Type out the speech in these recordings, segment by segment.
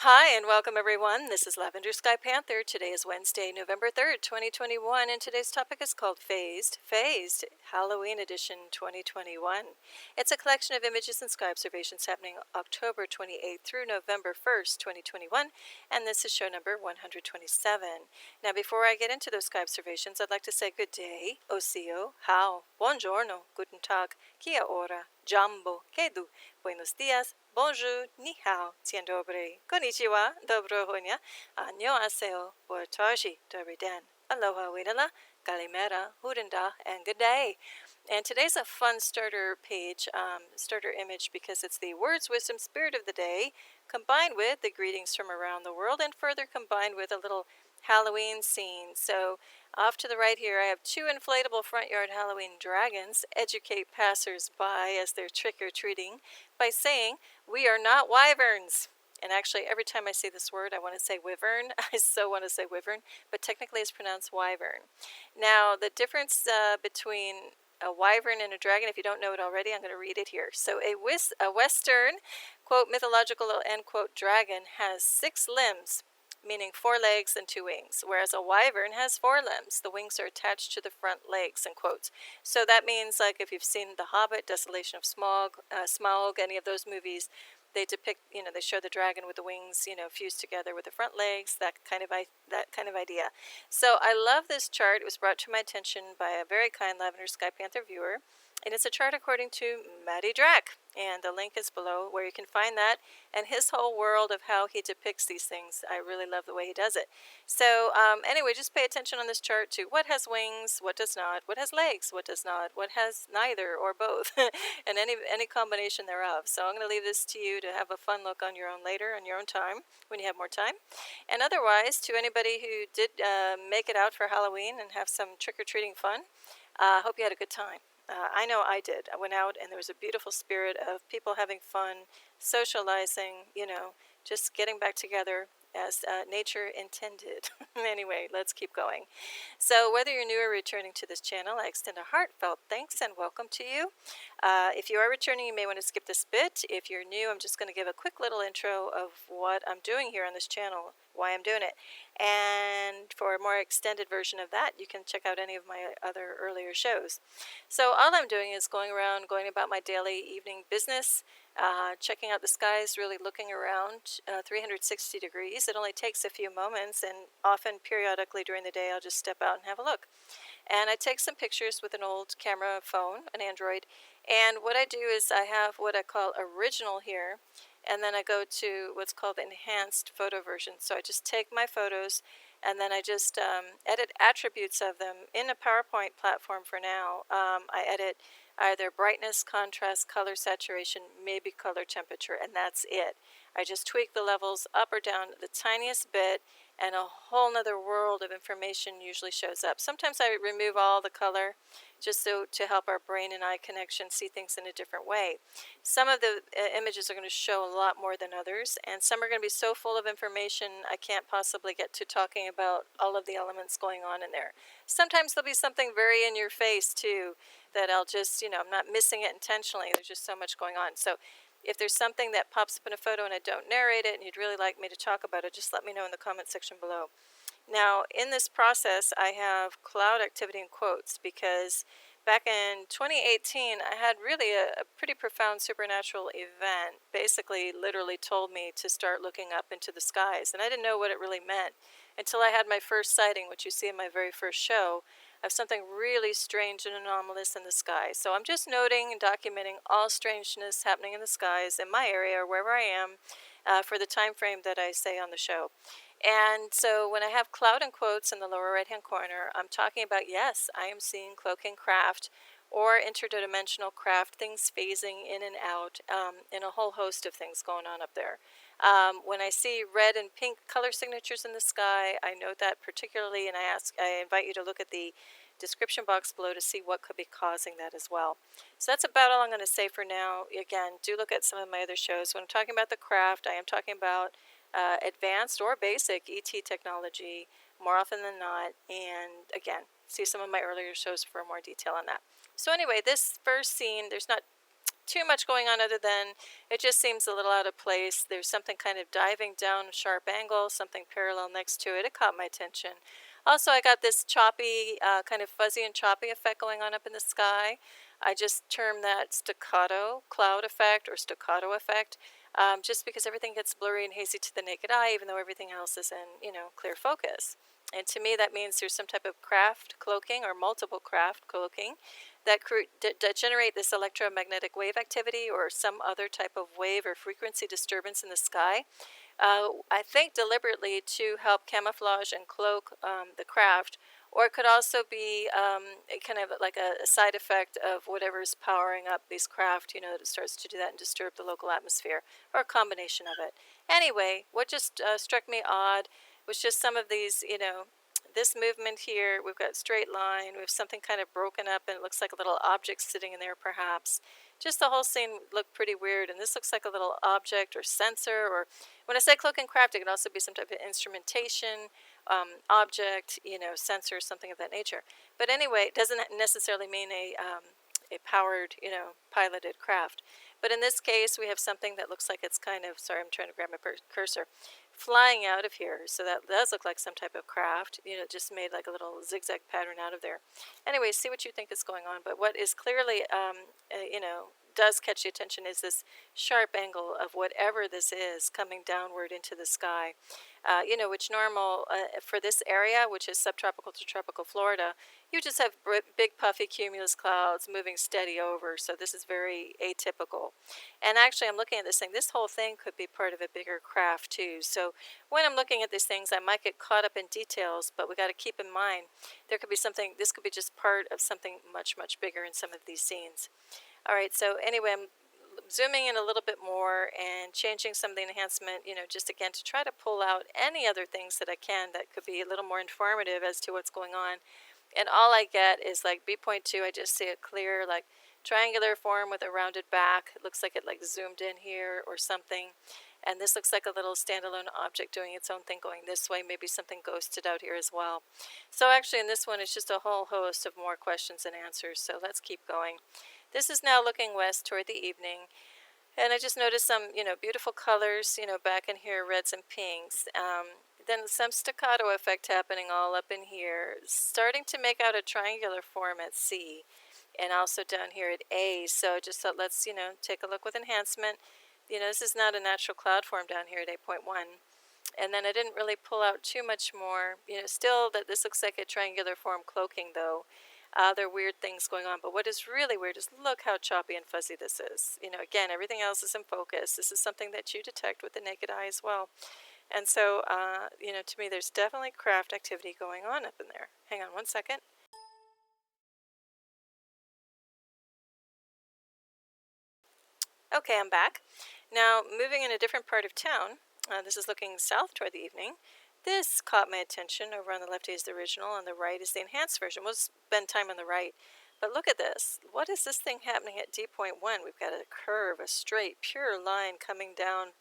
Hi and welcome everyone. This is Lavender Sky Panther. Today is Wednesday, November 3rd, 2021, and today's topic is called Fazed, Halloween Edition 2021. It's a collection of images and sky observations happening October 28th through November 1st, 2021, and this is show number 127. Now, before I get into those sky observations, I'd like to say good day, osio, how, buongiorno, guten tag, kia ora, jambo, kedu, buenos dias, bonjour, ni hao, tien dobre, konnichiwa, dobro honya, annyeonghaseyo, botaji, dobre den, aloha winala, kalimera, hurenda, and good day. And today's a fun starter page, starter image, because it's the words, wisdom, spirit of the day, combined with the greetings from around the world, and further combined with a little Halloween scene. So off to the right here, I have two inflatable front yard Halloween dragons educate passers-by as they're trick-or-treating by saying, "We are not wyverns." And actually, every time I say this word, I want to say wyvern. I so want to say wyvern, but technically it's pronounced wyvern. Now, the difference between a wyvern and a dragon, if you don't know it already, I'm going to read it here. So a Western, quote, mythological, end quote, dragon has 6 limbs, meaning 4 legs and 2 wings, whereas a wyvern has 4 limbs. The wings are attached to the front legs, in quotes. So that means, like, if you've seen The Hobbit, Desolation of Smaug, any of those movies, they depict, they show the dragon with the wings, fused together with the front legs, that kind of idea. So I love this chart. It was brought to my attention by a very kind Lavender Sky Panther viewer, and it's a chart according to Matty Drac, and the link is below where you can find that and his whole world of how he depicts these things. I really love the way he does it. So anyway, just pay attention on this chart to what has wings, what does not, what has legs, what does not, what has neither or both, and any combination thereof. So I'm going to leave this to you to have a fun look on your own later, on your own time, when you have more time. And otherwise, to anybody who did make it out for Halloween and have some trick-or-treating fun, hope you had a good time. I know I did. I went out and there was a beautiful spirit of people having fun, socializing, just getting back together as nature intended. Anyway, let's keep going. So whether you're new or returning to this channel, I extend a heartfelt thanks and welcome to you. If you are returning, you may want to skip this bit. If you're new, I'm just going to give a quick little intro of what I'm doing here on this channel, why I'm doing it. And for a more extended version of that, you can check out any of my other earlier shows. So all I'm doing is going about my daily evening business, checking out the skies, really looking around 360 degrees. It only takes a few moments, and often periodically during the day I'll just step out and have a look. And I take some pictures with an old camera phone, an Android, and what I do is I have what I call original here, and then I go to what's called enhanced photo version. So I just take my photos and then I just edit attributes of them in a PowerPoint platform for now. I edit either brightness, contrast, color saturation, maybe color temperature, and that's it. I just tweak the levels up or down the tiniest bit, and a whole nother world of information usually shows up. Sometimes I remove all the color just so to help our brain and eye connection see things in a different way. Some of the images are going to show a lot more than others, and some are going to be so full of information I can't possibly get to talking about all of the elements going on in there. Sometimes there'll be something very in your face too that I'll just, I'm not missing it intentionally. There's just so much going on. So if there's something that pops up in a photo and I don't narrate it and you'd really like me to talk about it, just let me know in the comment section below. Now, in this process, I have cloud activity in quotes because back in 2018, I had really a pretty profound supernatural event. Basically, literally told me to start looking up into the skies, and I didn't know what it really meant until I had my first sighting, which you see in my very first show, of something really strange and anomalous in the sky. So I'm just noting and documenting all strangeness happening in the skies in my area or wherever I am for the time frame that I say on the show. And so when I have cloud in quotes in the lower right-hand corner, I'm talking about, yes, I am seeing cloaking craft or interdimensional craft, things phasing in and out, and a whole host of things going on up there. When I see red and pink color signatures in the sky, I note that particularly, and I invite you to look at the description box below to see what could be causing that as well. So that's about all I'm going to say for now. Again, do look at some of my other shows. When I'm talking about the craft, I am talking about advanced or basic ET technology more often than not, and again, see some of my earlier shows for more detail on that. So anyway, this first scene, there's not too much going on other than it just seems a little out of place. There's something kind of diving down a sharp angle, something parallel next to it. It caught my attention. Also, I got this choppy, kind of fuzzy and choppy effect going on up in the sky. I just term that staccato cloud effect or staccato effect, just because everything gets blurry and hazy to the naked eye, even though everything else is in, clear focus. And to me, that means there's some type of craft cloaking or multiple craft cloaking that generate this electromagnetic wave activity or some other type of wave or frequency disturbance in the sky. I think deliberately to help camouflage and cloak the craft, or it could also be kind of like a side effect of whatever's powering up these craft, that it starts to do that and disturb the local atmosphere, or a combination of it. Anyway, what just struck me odd was just some of these, this movement here. We've got straight line, we have something kind of broken up, and it looks like a little object sitting in there perhaps. Just the whole scene looked pretty weird, and this looks like a little object or sensor, or when I say cloak and craft, it could also be some type of instrumentation, object, sensor, something of that nature. But anyway, it doesn't necessarily mean a powered, piloted craft. But in this case, we have something that looks like it's kind of, sorry, I'm trying to grab my cursor, flying out of here. So that does look like some type of craft, just made like a little zigzag pattern out of there. Anyway, see what you think is going on. But what is clearly, does catch the attention is this sharp angle of whatever this is coming downward into the sky. Which normal for this area, which is subtropical to tropical Florida, you just have big puffy cumulus clouds moving steady over. So this is very atypical. And actually, I'm looking at this thing. This whole thing could be part of a bigger craft too. So when I'm looking at these things, I might get caught up in details, but we got to keep in mind there could be something. This could be just part of something much, much bigger in some of these scenes. All right, so anyway, I'm zooming in a little bit more and changing some of the enhancement, just again to try to pull out any other things that I can that could be a little more informative as to what's going on. And all I get is like B.2, I just see a clear, like triangular form with a rounded back. It looks like it like zoomed in here or something. And this looks like a little standalone object doing its own thing going this way, maybe something ghosted out here as well. So actually in this one, it's just a whole host of more questions and answers. So let's keep going. This is now looking west toward the evening, and I just noticed some, beautiful colors, back in here, reds and pinks. Then some staccato effect happening all up in here, starting to make out a triangular form at C, and also down here at A. So just thought, let's, take a look with enhancement. This is not a natural cloud form down here at 8.1. And then I didn't really pull out too much more. Still that this looks like a triangular form cloaking, though. There are weird things going on, but what is really weird is look how choppy and fuzzy this is. Again, everything else is in focus. This is something that you detect with the naked eye as well. And so, to me, there's definitely craft activity going on up in there. Hang on one second. Okay, I'm back. Now, moving in a different part of town, this is looking south toward the evening. This caught my attention. Over on the left is the original, on the right is the enhanced version. We'll spend time on the right. But look at this. What is this thing happening at D.1? We've got a curve, a straight, pure line coming down,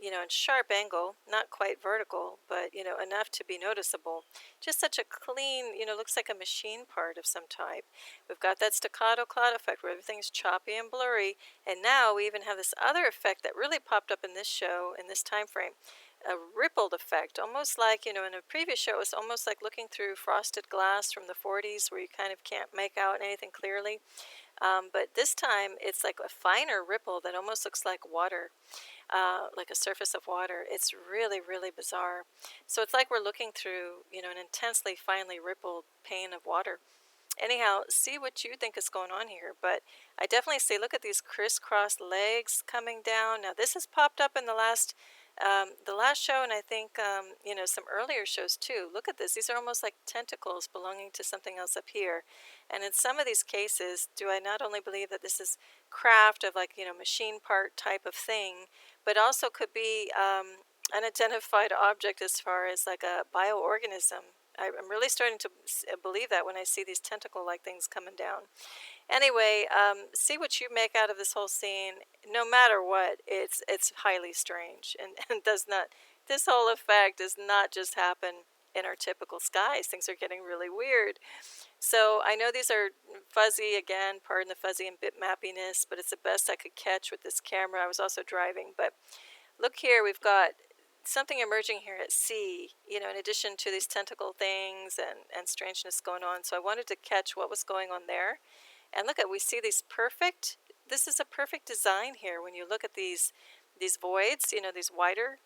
in sharp angle, not quite vertical, but, enough to be noticeable. Just such a clean, looks like a machine part of some type. We've got that staccato cloud effect where everything's choppy and blurry. And now we even have this other effect that really popped up in this show, in this time frame. A rippled effect, almost like, in a previous show, it was almost like looking through frosted glass from the 40s where you kind of can't make out anything clearly. But this time, it's like a finer ripple that almost looks like water, like a surface of water. It's really, really bizarre. So it's like we're looking through, an intensely finely rippled pane of water. Anyhow, see what you think is going on here. But I definitely see, look at these crisscross legs coming down. Now, this has popped up in the last show, and I think, some earlier shows too. Look at this. These are almost like tentacles belonging to something else up here. And in some of these cases, do I not only believe that this is craft of like, machine part type of thing, but also could be unidentified object as far as like a bioorganism. I'm really starting to believe that when I see these tentacle-like things coming down. Anyway, see what you make out of this whole scene. No matter what, it's highly strange, and does not. This whole effect does not just happen in our typical skies. Things are getting really weird. So I know these are fuzzy, again, pardon the fuzzy and bit mappiness, but it's the best I could catch with this camera. I was also driving, but look here, we've got something emerging here at sea, in addition to these tentacle things and strangeness going on. So I wanted to catch what was going on there. And look at, we see these this is a perfect design here when you look at these voids, these whiter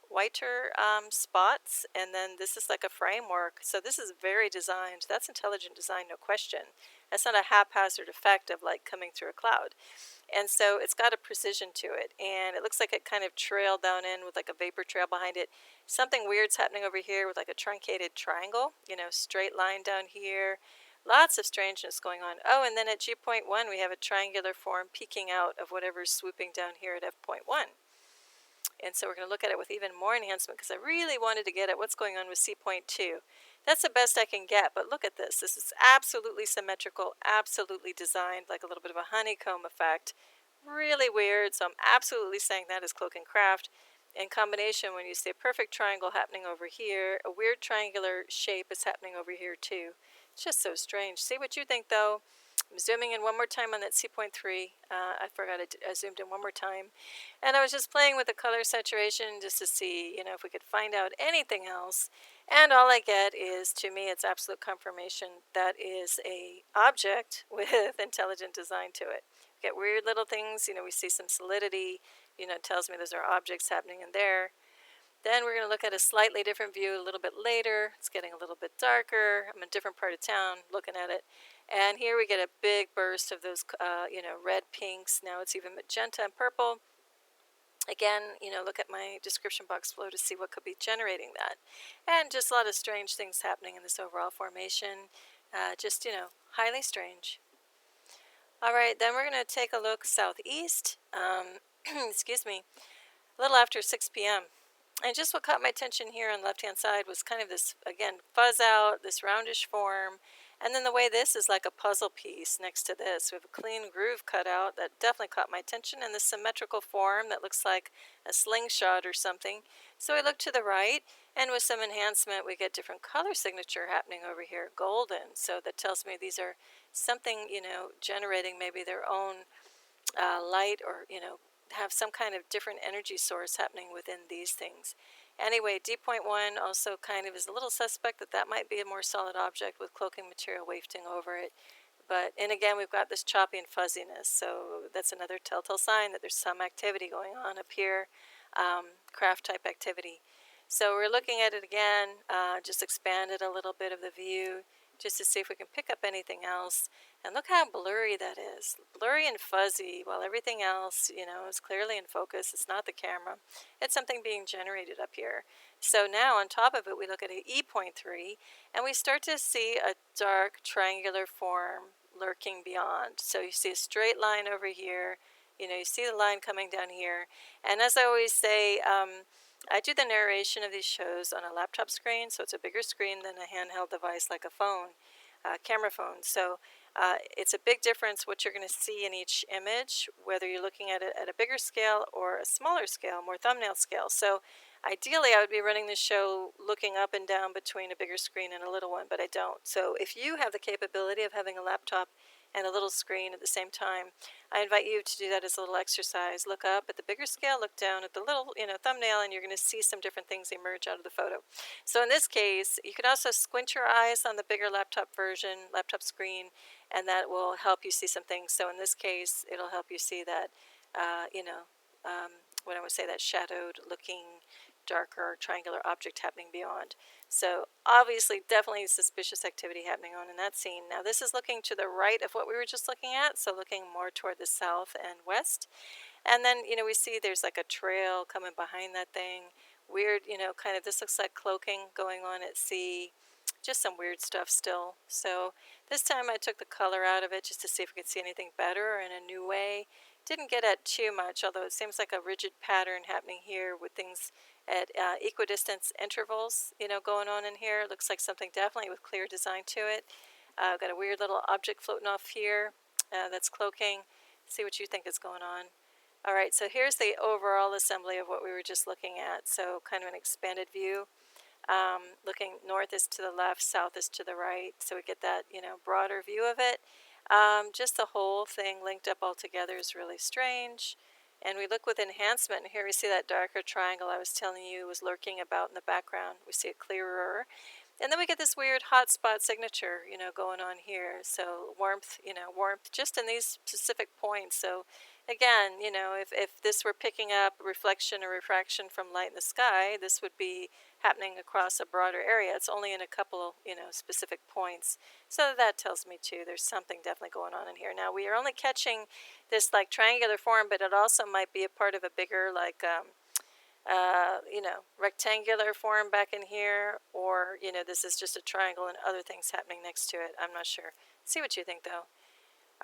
spots, and then this is like a framework. So this is very designed. That's intelligent design, no question. That's not a haphazard effect of like coming through a cloud. And so it's got a precision to it, and it looks like it kind of trailed down in with like a vapor trail behind it. Something weird's happening over here with like a truncated triangle, straight line down here. Lots of strangeness going on. Oh, and then at G.1 we have a triangular form peeking out of whatever's swooping down here at F.1. And so we're going to look at it with even more enhancement because I really wanted to get at what's going on with C.2. That's the best I can get, but look at this. This is absolutely symmetrical, absolutely designed like a little bit of a honeycomb effect. Really weird, so I'm absolutely saying that is cloak and craft. In combination, when you see a perfect triangle happening over here, a weird triangular shape is happening over here too. It's just so strange. See what you think, though. I'm zooming in one more time on that C.3. I forgot I zoomed in one more time. And I was just playing with the color saturation just to see, if we could find out anything else. And all I get is, to me, it's absolute confirmation that is a object with intelligent design to it. We get weird little things, we see some solidity, it tells me those are objects happening in there. Then we're going to look at a slightly different view a little bit later. It's getting a little bit darker. I'm in a different part of town looking at it. And here we get a big burst of those, red pinks. Now it's even magenta and purple. Again, look at my description box below to see what could be generating that. And just a lot of strange things happening in this overall formation. Just, highly strange. All right, then we're going to take a look southeast. Excuse me. A little after 6 p.m. And just what caught my attention here on the left-hand side was kind of this, again, fuzz out, this roundish form. And then the way this is like a puzzle piece next to this. We have a clean groove cut out that definitely caught my attention, and this symmetrical form that looks like a slingshot or something. So I look to the right, and with some enhancement, we get different color signature happening over here, golden. So that tells me these are something, generating maybe their own light, or, have some kind of different energy source happening within these things. Anyway, D.1 also kind of is a little suspect that might be a more solid object with cloaking material wafting over it. And again, we've got this choppy and fuzziness, so that's another telltale sign that there's some activity going on up here, craft type activity. So we're looking at it again, just expanded a little bit of the view, just to see if we can pick up anything else. And look how blurry that is. Blurry and fuzzy, while everything else, is clearly in focus. It's not the camera. It's something being generated up here. So now on top of it, we look at an E.3, and we start to see a dark triangular form lurking beyond. So you see a straight line over here. You see the line coming down here. And as I always say, I do the narration of these shows on a laptop screen, so it's a bigger screen than a handheld device like a phone, camera phone. So it's a big difference what you're going to see in each image, whether you're looking at it at a bigger scale or a smaller scale, more thumbnail scale. So ideally, I would be running this show looking up and down between a bigger screen and a little one, but I don't. So if you have the capability of having a laptop and a little screen at the same time, I invite you to do that as a little exercise. Look up at the bigger scale, look down at the little thumbnail, and you're going to see some different things emerge out of the photo. So in this case, you can also squint your eyes on the bigger laptop version, laptop screen, and that will help you see some things. So in this case, it'll help you see that, what I would say, that shadowed looking darker triangular object happening beyond. So obviously, definitely suspicious activity happening on in that scene. Now this is looking to the right of what we were just looking at, so looking more toward the south and west. And then, we see there's like a trail coming behind that thing. Weird, kind of, this looks like cloaking going on at sea. Just some weird stuff still. So this time I took the color out of it just to see if we could see anything better or in a new way. Didn't get at too much, although it seems like a rigid pattern happening here with things at equidistance intervals, going on in here. It looks like something definitely with clear design to it. I've got a weird little object floating off here that's cloaking. See what you think is going on. All right, so here's the overall assembly of what we were just looking at. So kind of an expanded view. Looking north is to the left, south is to the right, so we get that, broader view of it. Just the whole thing linked up all together is really strange. And we look with enhancement, and here we see that darker triangle I was telling you was lurking about in the background. We see it clearer. And then we get this weird hotspot signature, going on here. So warmth, warmth just in these specific points. So again, if this were picking up reflection or refraction from light in the sky, this would be happening across a broader area. It's only in a couple, specific points. So that tells me too, there's something definitely going on in here. Now we are only catching this like triangular form, but it also might be a part of a bigger like, rectangular form back in here, or, this is just a triangle and other things happening next to it. I'm not sure. See what you think though.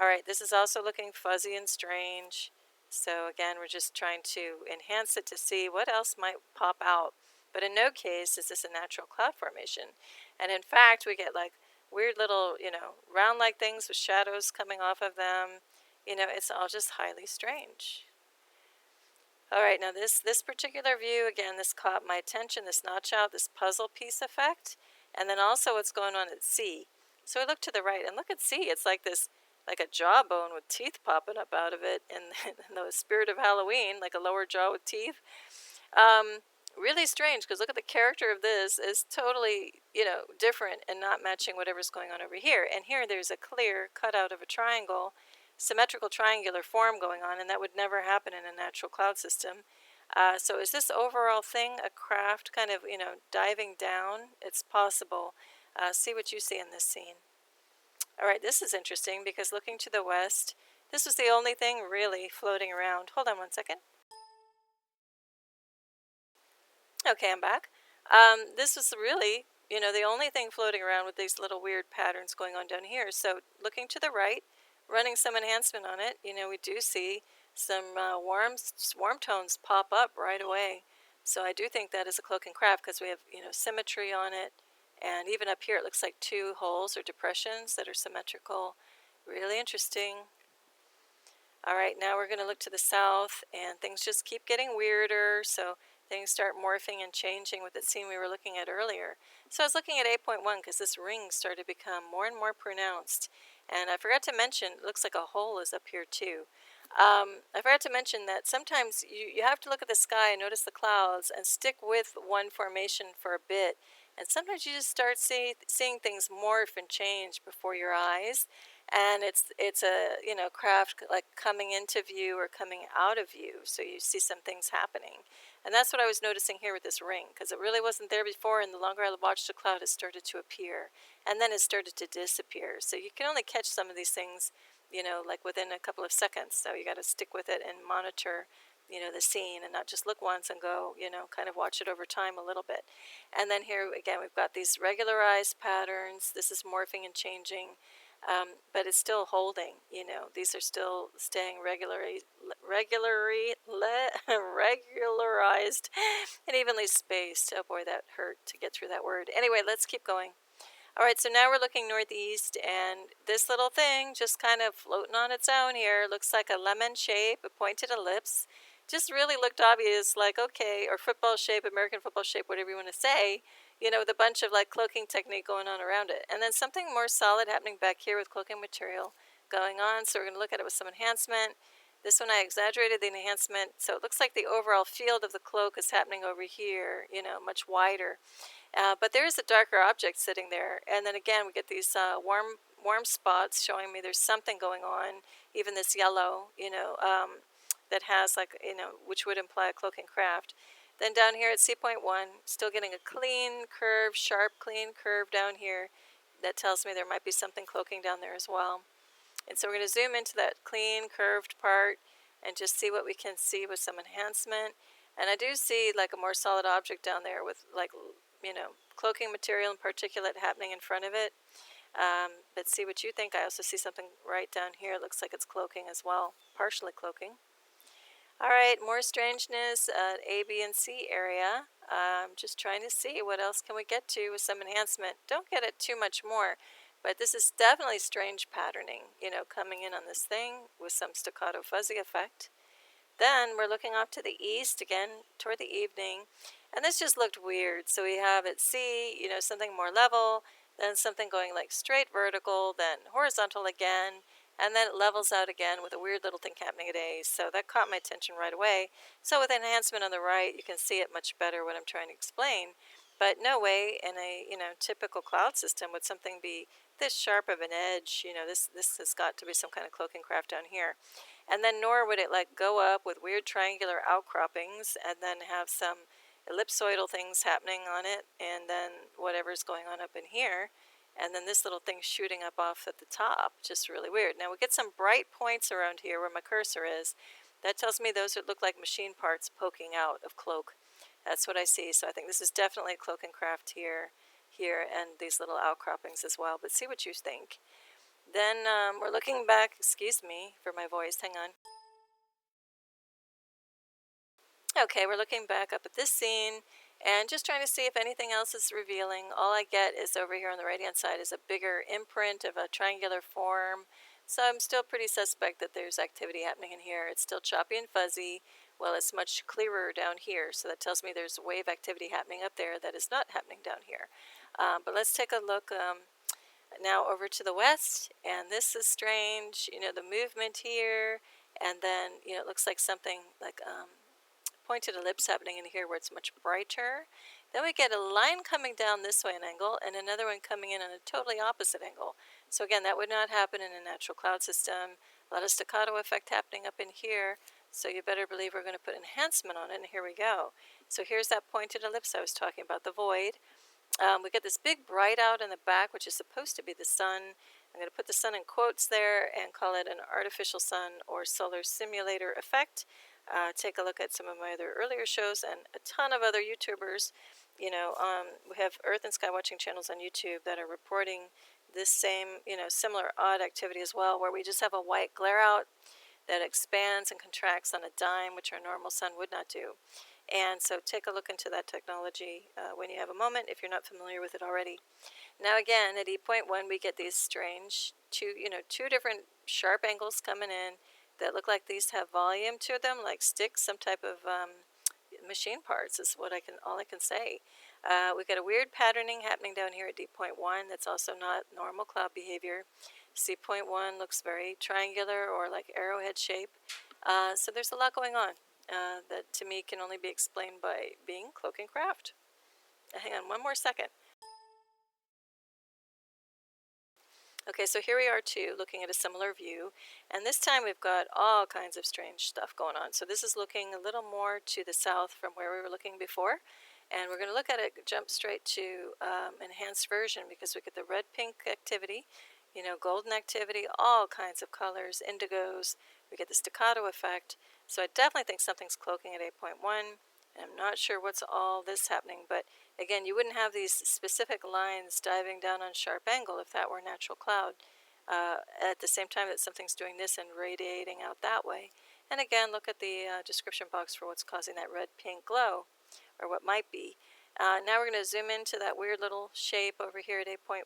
All right, this is also looking fuzzy and strange. So again, we're just trying to enhance it to see what else might pop out. But in no case is this a natural cloud formation. And in fact, we get like weird little, round-like things with shadows coming off of them. It's all just highly strange. All right, now this particular view, again, this caught my attention, this notch out, this puzzle piece effect, and then also what's going on at C. So I look to the right and look at C. It's like this, like a jawbone with teeth popping up out of it in the spirit of Halloween, like a lower jaw with teeth. Really strange, because look at the character of this is totally, different and not matching whatever's going on over here. And here there's a clear cutout of a triangle, symmetrical triangular form going on, and that would never happen in a natural cloud system. So is this overall thing a craft kind of, diving down? It's possible. See what you see in this scene. All right, this is interesting because looking to the west, this was the only thing really floating around. Hold on one second. Okay, I'm back. This was really, the only thing floating around with these little weird patterns going on down here. So looking to the right, running some enhancement on it, we do see some warm tones pop up right away. So I do think that is a cloak and craft because we have, symmetry on it. And even up here, it looks like two holes or depressions that are symmetrical. Really interesting. All right, now we're going to look to the south, and things just keep getting weirder. So things start morphing and changing with the scene we were looking at earlier. So I was looking at 8.1 because this ring started to become more and more pronounced. And I forgot to mention, it looks like a hole is up here too. I forgot to mention that sometimes you have to look at the sky and notice the clouds and stick with one formation for a bit. And sometimes you just start seeing things morph and change before your eyes. And it's a, craft like coming into view or coming out of view. So you see some things happening. And that's what I was noticing here with this ring, because it really wasn't there before, and the longer I watched the cloud, it started to appear. And then it started to disappear. So you can only catch some of these things, like within a couple of seconds. So you got to stick with it and monitor, the scene, and not just look once and go, kind of watch it over time a little bit. And then here, again, we've got these regularized patterns. This is morphing and changing. But it's still holding, these are still staying regularized and evenly spaced. Oh boy, that hurt to get through that word. Anyway, let's keep going. All right, so now we're looking northeast, and this little thing just kind of floating on its own here looks like a lemon shape, a pointed ellipse. Just really looked obvious, like, okay, or football shape, American football shape, whatever you want to say, with a bunch of like cloaking technique going on around it. And then something more solid happening back here with cloaking material going on. So we're going to look at it with some enhancement. This one I exaggerated the enhancement. So it looks like the overall field of the cloak is happening over here, much wider. But there is a darker object sitting there. And then again, we get these warm spots showing me there's something going on. Even this yellow, that has like, which would imply a cloak and craft. Then down here at C.1, still getting a clean curve, sharp, clean curve down here. That tells me there might be something cloaking down there as well. And so we're going to zoom into that clean, curved part and just see what we can see with some enhancement. And I do see like a more solid object down there with like, cloaking material and particulate happening in front of it. But see what you think. I also see something right down here. It looks like it's cloaking as well, partially cloaking. All right, more strangeness at A, B, and C area. Just trying to see what else can we get to with some enhancement. Don't get it too much more, but this is definitely strange patterning, coming in on this thing with some staccato fuzzy effect. Then we're looking off to the east again toward the evening, And this just looked weird. So we have at C, something more level, then something going like straight vertical, then horizontal again, and then it levels out again with a weird little thing happening at A. So that caught my attention right away. So with enhancement on the right, you can see it much better what I'm trying to explain. But no way in a, typical cloud system would something be this sharp of an edge. This has got to be some kind of cloaking craft down here. And then nor would it like go up with weird triangular outcroppings and then have some ellipsoidal things happening on it, and then whatever's going on up in here, and then this little thing shooting up off at the top. Just really weird. Now we get some bright points around here where my cursor is. That tells me those would look like machine parts poking out of cloak. That's what I see. So I think this is definitely cloak and craft here, and these little outcroppings as well. But see what you think. Then we're looking back, excuse me for my voice, hang on. Okay, we're looking back up at this scene and just trying to see if anything else is revealing. All I get is over here on the right-hand side is a bigger imprint of a triangular form. So I'm still pretty suspect that there's activity happening in here. It's still choppy and fuzzy. Well, it's much clearer down here, so that tells me there's wave activity happening up there that is not happening down here. But let's take a look now over to the west, and this is strange. The movement here, and then, it looks like something like pointed ellipse happening in here where it's much brighter. Then we get a line coming down this way an angle and another one coming in on a totally opposite angle. So again, that would not happen in a natural cloud system. A lot of staccato effect happening up in here. So you better believe we're going to put enhancement on it, and here we go. So here's that pointed ellipse I was talking about, the void. We get this big bright out in the back, which is supposed to be the sun. I'm going to put the sun in quotes there and call it an artificial sun or solar simulator effect. Take a look at some of my other earlier shows and a ton of other YouTubers. We have Earth and Sky Watching channels on YouTube that are reporting this same, similar odd activity as well, where we just have a white glare out that expands and contracts on a dime, which our normal sun would not do. And so take a look into that technology when you have a moment, if you're not familiar with it already. Now again, at E.1, we get these strange two different sharp angles coming in that look like these have volume to them, like sticks, some type of machine parts is all I can say. We got a weird patterning happening down here at D.1 that's also not normal cloud behavior. C.1 looks very triangular or like arrowhead shape. So there's a lot going on that to me can only be explained by being cloak and craft. Hang on one more second. Okay, so here we are too, looking at a similar view, and this time we've got all kinds of strange stuff going on. So this is looking a little more to the south from where we were looking before, and we're going to look at it, jump straight to enhanced version, because we get the red-pink activity, golden activity, all kinds of colors, indigos, we get the staccato effect. So I definitely think something's cloaking at 8.1, and I'm not sure what's all this happening, but again, you wouldn't have these specific lines diving down on sharp angle if that were natural cloud. At the same time that something's doing this and radiating out that way. And again, look at the description box for what's causing that red-pink glow, or what might be. Now we're going to zoom into that weird little shape over here at 8.1.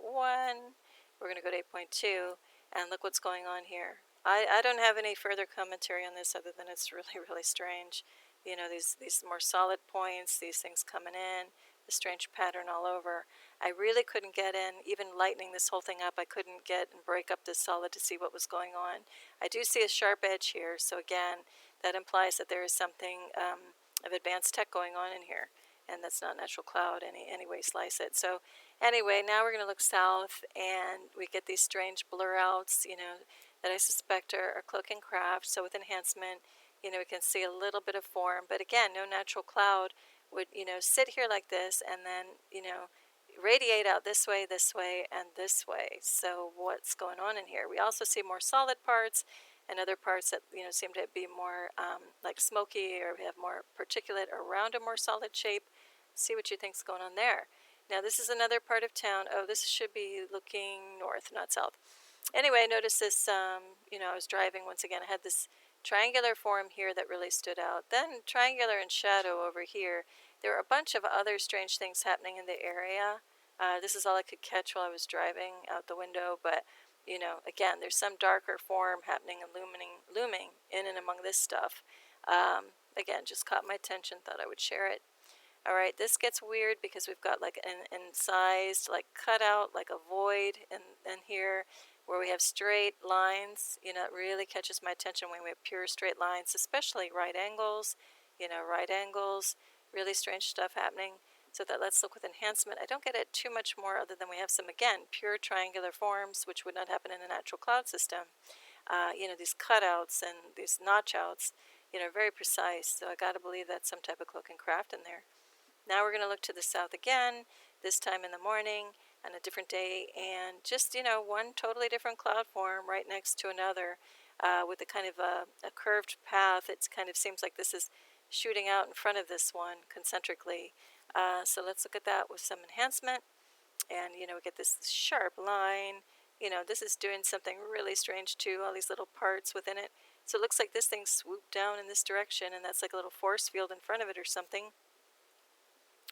We're going to go to 8.2, and look what's going on here. I don't have any further commentary on this other than it's really, really strange. These more solid points, these things coming in, the strange pattern all over. I really couldn't get in, even lightening this whole thing up, I couldn't get and break up this solid to see what was going on. I do see a sharp edge here, so again, that implies that there is something of advanced tech going on in here, and that's not natural cloud any way slice it. So anyway, now we're going to look south, and we get these strange blur outs, that I suspect are cloak and craft. So with enhancement, we can see a little bit of form, but again, no natural cloud would, sit here like this and then, radiate out this way, and this way. So what's going on in here? We also see more solid parts and other parts that, seem to be more like smoky, or have more particulate around a more solid shape. See what you think's going on there. Now this is another part of town. Oh, this should be looking north, not south. Anyway, notice this, I was driving once again. I had this triangular form here that really stood out. Then triangular and shadow over here. There were a bunch of other strange things happening in the area. This is all I could catch while I was driving out the window, but, again, there's some darker form happening and looming in and among this stuff. Again, just caught my attention, thought I would share it. All right, this gets weird because we've got like an incised, like cut out, like a void in here where we have straight lines. You know, it really catches my attention when we have pure straight lines, especially right angles. You know, right angles, really strange stuff happening. So that let's look with enhancement. I don't get it too much more other than we have some, again, pure triangular forms, which would not happen in a natural cloud system. You know, these cutouts and these notch outs, you know, very precise. So I got to believe that's some type of cloak and craft in there. Now we're going to look to the south again, this time in the morning on a different day, and just, you know, one totally different cloud form right next to another with a kind of a curved path. It kind of seems like this is shooting out in front of this one concentrically. So let's look at that with some enhancement. And, you know, we get this sharp line. You know, this is doing something really strange too, all these little parts within it. So it looks like this thing swooped down in this direction, and that's like a little force field in front of it or something.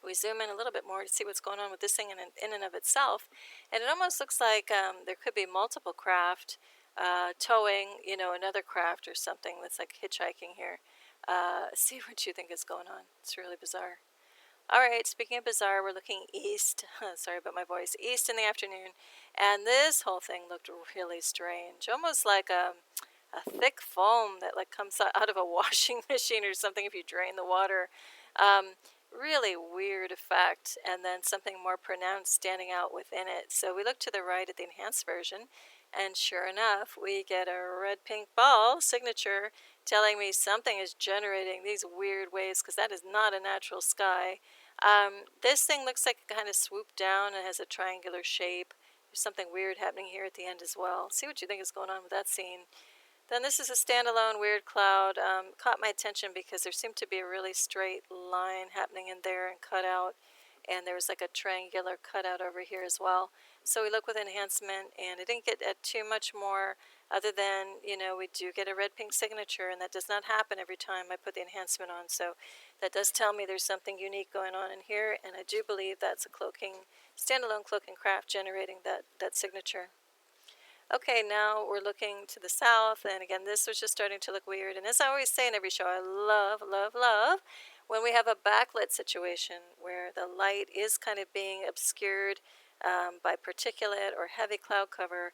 We zoom in a little bit more to see what's going on with this thing in and of itself. And it almost looks like there could be multiple craft towing, you know, another craft or something that's like hitchhiking here. See what you think is going on. It's really bizarre. All right, speaking of bizarre, we're looking east. Sorry about my voice. East in the afternoon. And this whole thing looked really strange. Almost like a thick foam that like comes out of a washing machine or something if you drain the water. Really weird effect, and then something more pronounced standing out within it. So we look to the right at the enhanced version, and sure enough, we get a red-pink ball signature telling me something is generating these weird waves, because that is not a natural sky. This thing looks like it kind of swooped down and has a triangular shape. There's something weird happening here at the end as well. See what you think is going on with that scene. Then this is a standalone weird cloud. Caught my attention because there seemed to be a really straight line happening in there and cut out. And there was like a triangular cutout over here as well. So we look with enhancement, and I didn't get too much more other than, you know, we do get a red-pink signature, and that does not happen every time I put the enhancement on. So that does tell me there's something unique going on in here, and I do believe that's a standalone cloak and craft generating that signature. Okay, now we're looking to the south, and again, this was just starting to look weird. And as I always say in every show, I love, love, love when we have a backlit situation where the light is kind of being obscured by particulate or heavy cloud cover,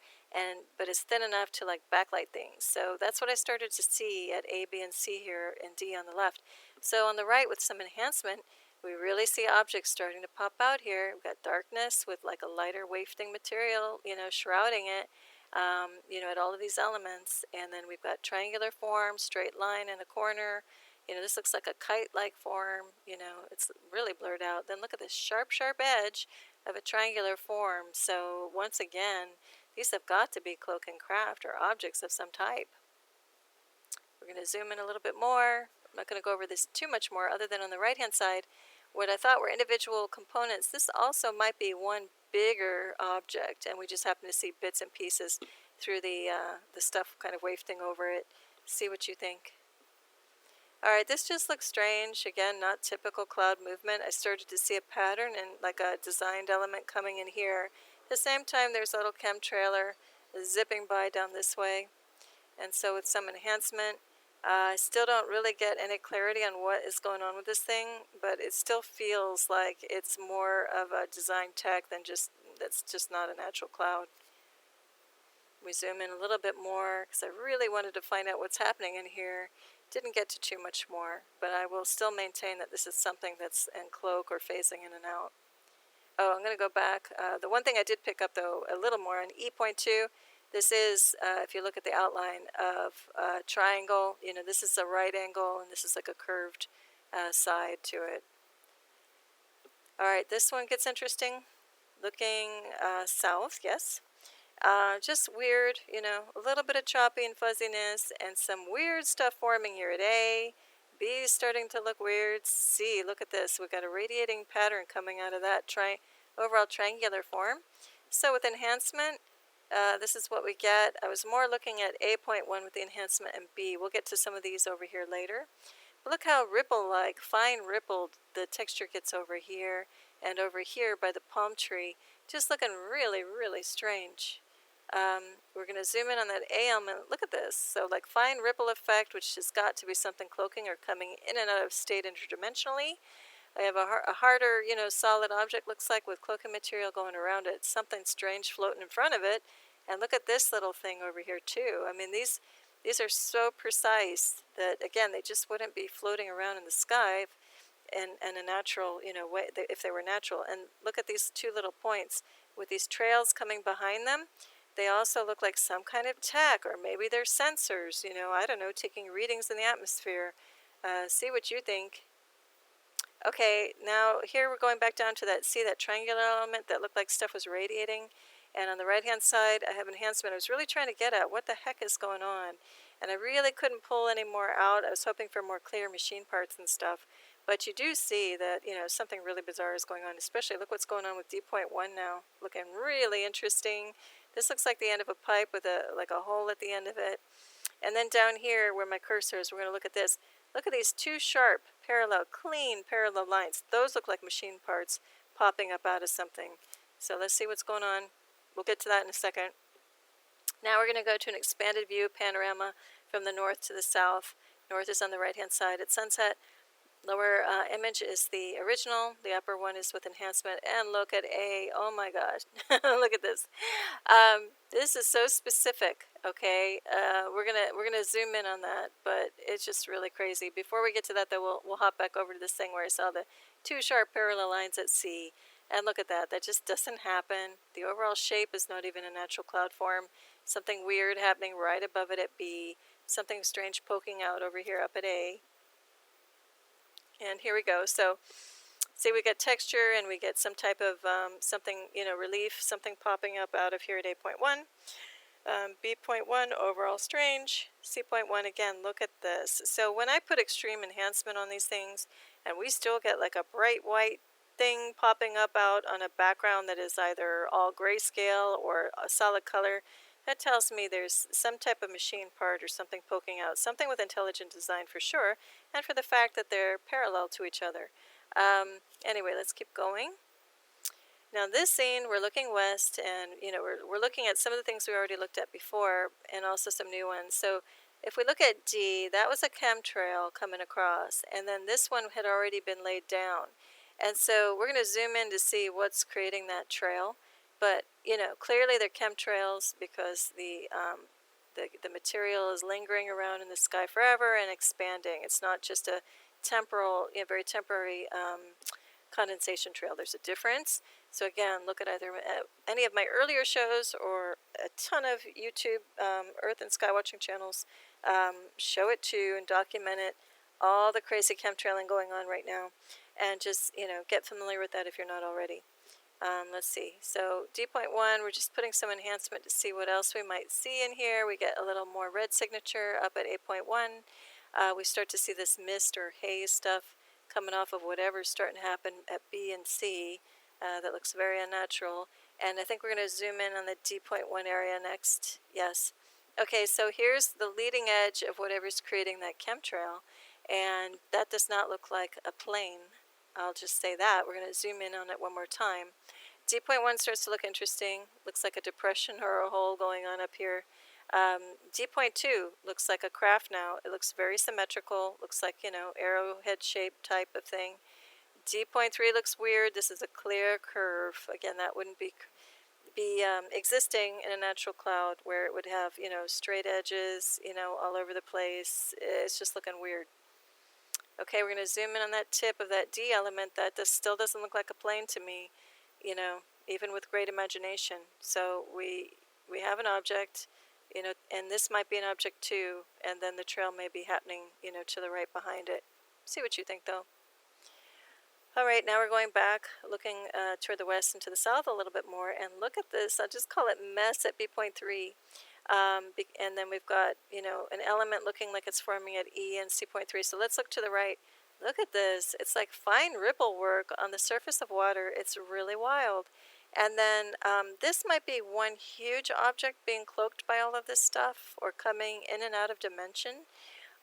but it's thin enough to like backlight things. So that's what I started to see at A, B, and C here, and D on the left. So on the right, with some enhancement, we really see objects starting to pop out here. We've got darkness with like a lighter wafting material, you know, shrouding it. You know, at all of these elements, and then we've got triangular form, straight line in a corner. You know, this looks like a kite-like form. You know, it's really blurred out. Then look at this sharp, sharp edge of a triangular form. So once again, these have got to be cloak and craft or objects of some type. We're going to zoom in a little bit more. I'm not going to go over this too much more other than on the right-hand side, what I thought were individual components. This also might be one bigger object, and we just happen to see bits and pieces through the stuff kind of wafting over it. See what you think. All right, this just looks strange. Again, not typical cloud movement. I started to see a pattern and like a designed element coming in here. At the same time, there's a little chemtrailer zipping by down this way. And so with some enhancement, I still don't really get any clarity on what is going on with this thing, but it still feels like it's more of a design tech than that's just not a natural cloud. We zoom in a little bit more because I really wanted to find out what's happening in here. Didn't get to too much more, but I will still maintain that this is something that's in cloak or phasing in and out. Oh, I'm going to go back. The one thing I did pick up, though, a little more on E.2, this is, if you look at the outline of a triangle, you know, this is a right angle, and this is like a curved side to it. All right, this one gets interesting. Looking south, yes. Just weird, you know, a little bit of choppy and fuzziness, and some weird stuff forming here at A. B is starting to look weird. C, look at this. We've got a radiating pattern coming out of that overall triangular form. So with enhancement, this is what we get. I was more looking at A.1 with the enhancement and B. We'll get to some of these over here later. But look how ripple-like, fine rippled the texture gets over here and over here by the palm tree. Just looking really, really strange. We're going to zoom in on that A element. Look at this. So like fine ripple effect, which has got to be something cloaking or coming in and out of state interdimensionally. I have a harder, solid object, looks like, with cloaking material going around it. Something strange floating in front of it. And look at this little thing over here, too. I mean, these are so precise that, again, they just wouldn't be floating around in the sky in a natural, way, if they were natural. And look at these two little points with these trails coming behind them. They also look like some kind of tech, or maybe they're sensors, I don't know, taking readings in the atmosphere. See what you think. Okay, now here we're going back down to that triangular element that looked like stuff was radiating. And on the right-hand side, I have enhancement. I was really trying to get at what the heck is going on. And I really couldn't pull any more out. I was hoping for more clear machine parts and stuff. But you do see that, something really bizarre is going on. Especially, look what's going on with D.1 now. Looking really interesting. This looks like the end of a pipe with a hole at the end of it. And then down here where my cursor is, we're going to look at this. Look at these two sharp, clean parallel lines. Those look like machine parts popping up out of something. So let's see what's going on. We'll get to that in a second. Now we're going to go to an expanded view panorama from the north to the south. North is on the right-hand side at sunset. Lower image is the original. The upper one is with enhancement. And look at A. Oh my gosh. Look at this. This is so specific. Okay. We're gonna zoom in on that, but it's just really crazy. Before we get to that, though, we'll hop back over to this thing where I saw the two sharp parallel lines at sea. And look at that. That just doesn't happen. The overall shape is not even a natural cloud form. Something weird happening right above it at B. Something strange poking out over here up at A. And here we go. So, see, we get texture and we get some type of something, relief, something popping up out of here at A.1. B.1, overall strange. C.1, again, look at this. So when I put extreme enhancement on these things, and we still get like a bright white thing popping up out on a background that is either all grayscale or a solid color, that tells me there's some type of machine part or something poking out, something with intelligent design for sure, and for the fact that they're parallel to each other. Anyway, let's keep going. Now this scene, we're looking west, and we're looking at some of the things we already looked at before, and also some new ones. So if we look at D, that was a chemtrail coming across, and then this one had already been laid down. And so we're going to zoom in to see what's creating that trail. But, clearly they're chemtrails because the material is lingering around in the sky forever and expanding. It's not just a temporal, very temporary condensation trail. There's a difference. So again, look at either any of my earlier shows or a ton of YouTube Earth and Sky watching channels. Show it to and document it. All the crazy chemtrailing going on right now. And just, get familiar with that if you're not already. Let's see. So D.1, we're just putting some enhancement to see what else we might see in here. We get a little more red signature up at A.1. We start to see this mist or haze stuff coming off of whatever's starting to happen at B and C. That looks very unnatural. And I think we're going to zoom in on the D.1 area next. Yes. Okay, so here's the leading edge of whatever's creating that chemtrail. And that does not look like a plane. I'll just say that. We're going to zoom in on it one more time. D.1 starts to look interesting. Looks like a depression or a hole going on up here. D.2 looks like a craft now. It looks very symmetrical. Looks like, arrowhead shaped type of thing. D.3 looks weird. This is a clear curve. Again, that wouldn't be existing in a natural cloud where it would have, straight edges, all over the place. It's just looking weird. Okay, we're going to zoom in on that tip of that D element. That still doesn't look like a plane to me, even with great imagination. So we have an object, and this might be an object too, and then the trail may be happening, to the right behind it. See what you think, though. All right, now we're going back, looking toward the west and to the south a little bit more, and look at this. I'll just call it mess at B.3. And then we've got, an element looking like it's forming at E and C.3. So let's look to the right. Look at this. It's like fine ripple work on the surface of water. It's really wild. And then this might be one huge object being cloaked by all of this stuff or coming in and out of dimension.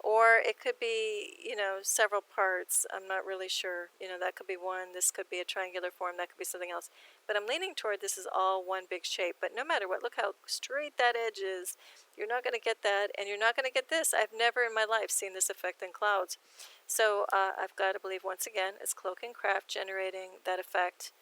Or it could be, several parts. I'm not really sure. That could be one. This could be a triangular form. That could be something else. But I'm leaning toward this is all one big shape. But no matter what, look how straight that edge is. You're not going to get that, and you're not going to get this. I've never in my life seen this effect in clouds. So I've got to believe, once again, it's Cloak and Craft generating that effect.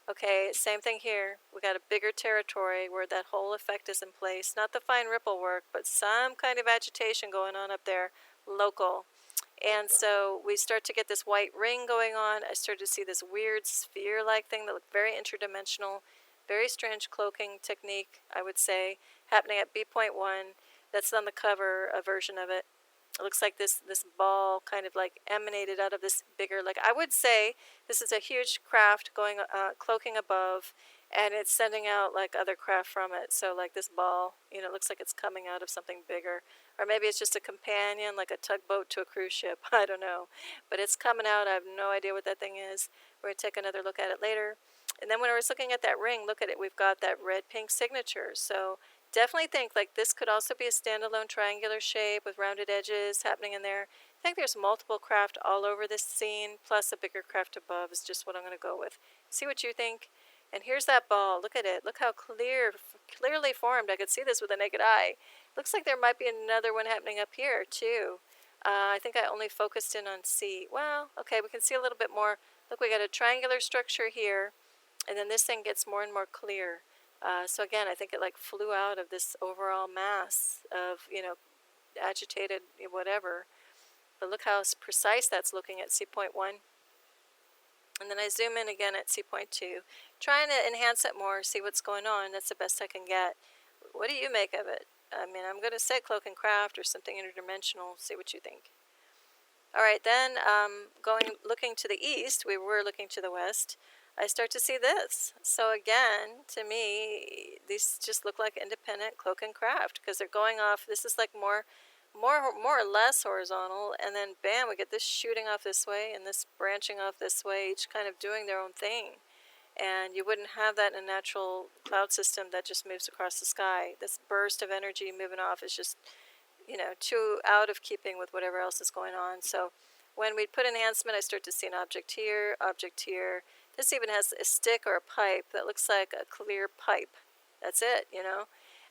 Okay, same thing here. We got a bigger territory where that whole effect is in place. Not the fine ripple work, but some kind of agitation going on up there, local. And so we start to get this white ring going on. I started to see this weird sphere-like thing that looked very interdimensional, very strange cloaking technique, I would say, happening at B.1. That's on the cover, a version of it. It looks like this ball kind of like emanated out of this bigger, like I would say this is a huge craft going, cloaking above, and it's sending out like other craft from it. So like this ball, it looks like it's coming out of something bigger. Or maybe it's just a companion, like a tugboat to a cruise ship. I don't know. But it's coming out. I have no idea what that thing is. We're going to take another look at it later. And then when I was looking at that ring, look at it. We've got that red-pink signature. So definitely think like this could also be a standalone triangular shape with rounded edges happening in there. I think there's multiple craft all over this scene, plus a bigger craft above is just what I'm going to go with. See what you think? And here's that ball. Look at it. Look how clearly formed. I could see this with the naked eye. Looks like there might be another one happening up here, too. I think I only focused in on C. Well, okay, we can see a little bit more. Look, we got a triangular structure here, and then this thing gets more and more clear. So again, I think it like flew out of this overall mass of, agitated whatever. But look how precise that's looking at C.1. And then I zoom in again at C.2, trying to enhance it more, see what's going on. That's the best I can get. What do you make of it? I mean, I'm going to say Cloak and Craft or something interdimensional. See what you think. All right, then looking to the east, we were looking to the west. I start to see this. So again, to me, these just look like independent Cloak and Craft because they're going off. This is like more or less horizontal, and then bam, we get this shooting off this way and this branching off this way, each kind of doing their own thing. And you wouldn't have that in a natural cloud system that just moves across the sky. This burst of energy moving off is just, too out of keeping with whatever else is going on. So when we put enhancement, I start to see an object here, object here. This even has a stick or a pipe that looks like a clear pipe. That's it,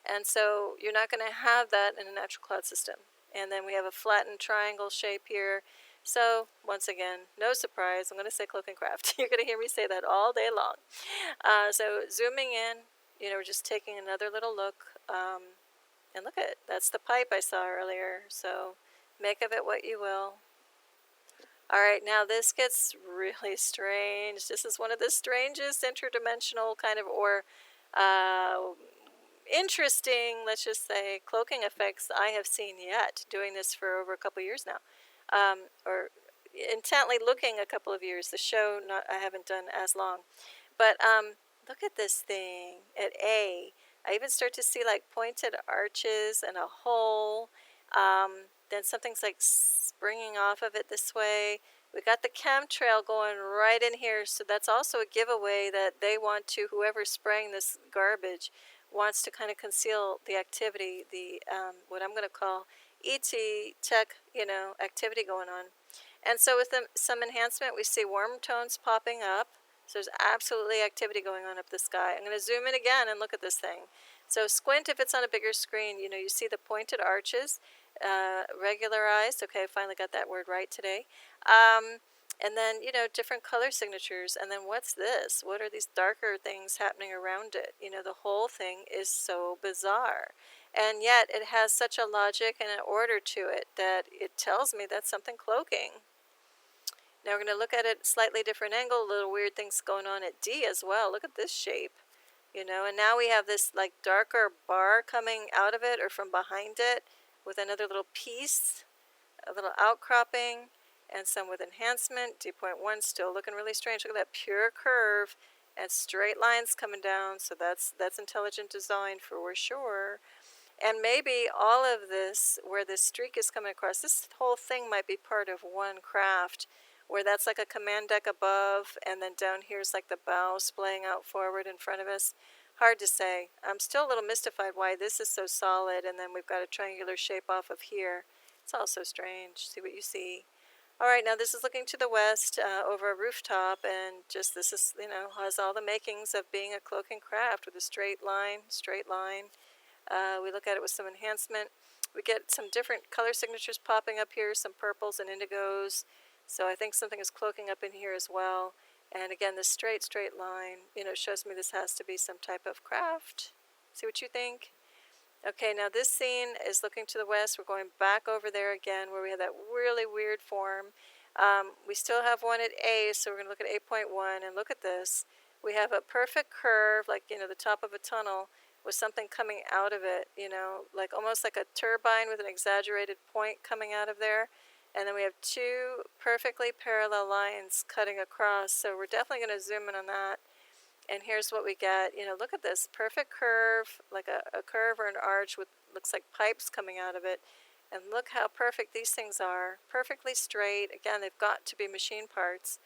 And so you're not going to have that in a natural cloud system. And then we have a flattened triangle shape here. So once again, no surprise, I'm going to say Cloak and Craft. You're going to hear me say that all day long. So zooming in, we're just taking another little look. And look at it. That's the pipe I saw earlier. So make of it what you will. All right, now this gets really strange. This is one of the strangest interdimensional kind of, or interesting, let's just say, cloaking effects I have seen yet, doing this for over a couple years now. Or intently looking a couple of years. The show, I haven't done as long. But look at this thing at A. I even start to see like pointed arches and a hole. Then something's like springing off of it this way. We got the chemtrail going right in here, so that's also a giveaway that they want to, whoever's spraying this garbage wants to kind of conceal the activity, the what I'm going to call ET tech, activity going on. And so with some enhancement, we see warm tones popping up. So there's absolutely activity going on up the sky. I'm going to zoom in again and look at this thing. So squint if it's on a bigger screen. You see the pointed arches, regularized. Okay, I finally got that word right today. And then, different color signatures. And then what's this? What are these darker things happening around it? The whole thing is so bizarre. And yet it has such a logic and an order to it that it tells me that's something cloaking. Now we're going to look at it slightly different angle, little weird things going on at D as well. Look at this shape, and now we have this like darker bar coming out of it or from behind it with another little piece, a little outcropping, and some with enhancement. D.1 still looking really strange. Look at that pure curve and straight lines coming down. So that's intelligent design for sure. And maybe all of this, where this streak is coming across, this whole thing might be part of one craft, where that's like a command deck above, and then down here's like the bow splaying out forward in front of us. Hard to say. I'm still a little mystified why this is so solid, and then we've got a triangular shape off of here. It's all so strange. See what you see. All right, now this is looking to the west over a rooftop, and just this is, has all the makings of being a cloak and craft with a straight line, we look at it with some enhancement. We get some different color signatures popping up here, some purples and indigos. So I think something is cloaking up in here as well. And again, this straight line, shows me this has to be some type of craft. See what you think? Okay, now this scene is looking to the west. We're going back over there again where we have that really weird form. We still have one at A, so we're going to look at 8.1 and look at this. We have a perfect curve, like, the top of a tunnel with something coming out of it, like almost like a turbine with an exaggerated point coming out of there. And then we have two perfectly parallel lines cutting across, so we're definitely going to zoom in on that. And here's what we get. Look at this perfect curve, like a curve or an arch with looks like pipes coming out of it. And look how perfect these things are. Perfectly straight. Again, they've got to be machine parts.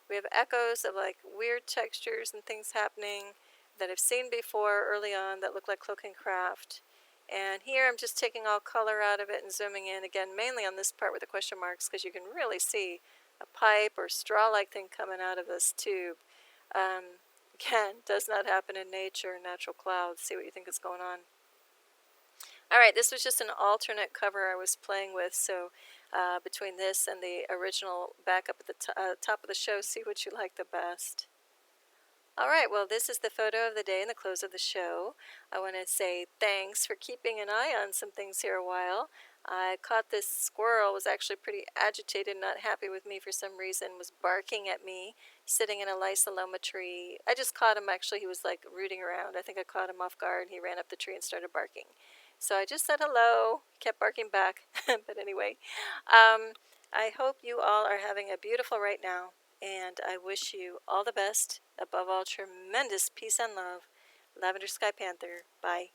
We have echoes of like weird textures and things happening that I've seen before early on that look like cloak and craft. And here I'm just taking all color out of it and zooming in again, mainly on this part with the question marks, because you can really see a pipe or straw-like thing coming out of this tube. Again, does not happen in nature, natural clouds. See what you think is going on. All right, this was just an alternate cover I was playing with, so between this and the original back up at the top of the show, see what you like the best. All right, well, this is the photo of the day and the close of the show. I want to say thanks for keeping an eye on some things here a while. I caught this squirrel, was actually pretty agitated, not happy with me for some reason, was barking at me, sitting in a Lysiloma tree. I just caught him, actually, he was like rooting around. I think I caught him off guard. He ran up the tree and started barking. So I just said hello, kept barking back, but anyway. I hope you all are having a beautiful right now, and I wish you all the best. Above all, tremendous peace and love. Lavender Sky Panther. Bye.